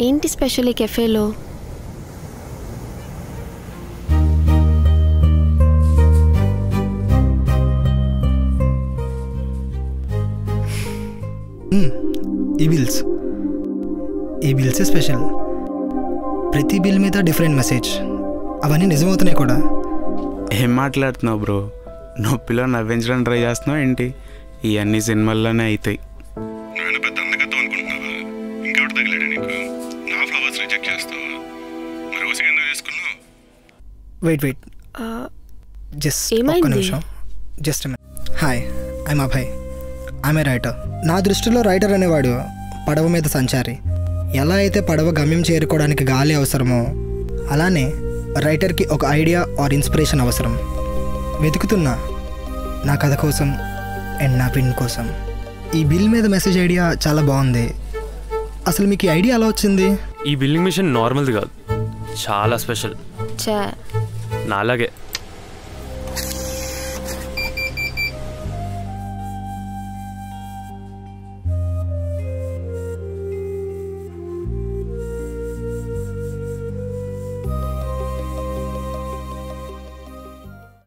ఏంటి స్పెషల్ ఈ కెఫేలో? ఈ బిల్సే స్పెషల్. ప్రతి బిల్ మీద డిఫరెంట్ మెసేజ్. అవన్నీ నిజమవుతున్నాయి కూడా. ఏం మాట్లాడుతున్నావు బ్రో? నొప్పిలో నవ్వించడం ట్రై చేస్తున్నావు ఏంటి? ఇవన్నీ సినిమాల్లోనే అవుతాయి. వెయిట్ జస్ట్ ఒక్క నిమిషం. Just hi, I'm Abhay. I'm a writer. నా దృష్టిలో రైటర్ అనేవాడు పడవ మీద సంచారి. ఎలా అయితే పడవ గమ్యం చేరుకోవడానికి గాలి అవసరమో అలానే రైటర్కి ఒక ఐడియా ఆర్ ఇన్స్పిరేషన్ అవసరం. వెతుకుతున్నా నా కథ కోసం అండ్ నా పిన్ కోసం. ఈ బిల్ మీద మెసేజ్ ఐడియా చాలా బాగుంది. అసలు మీకు ఈ ఐడియా ఎలా వచ్చింది? ఈ బిల్లింగ్ మిషన్ నార్మల్ది కాదు, చాలా స్పెషల్. నాలాగే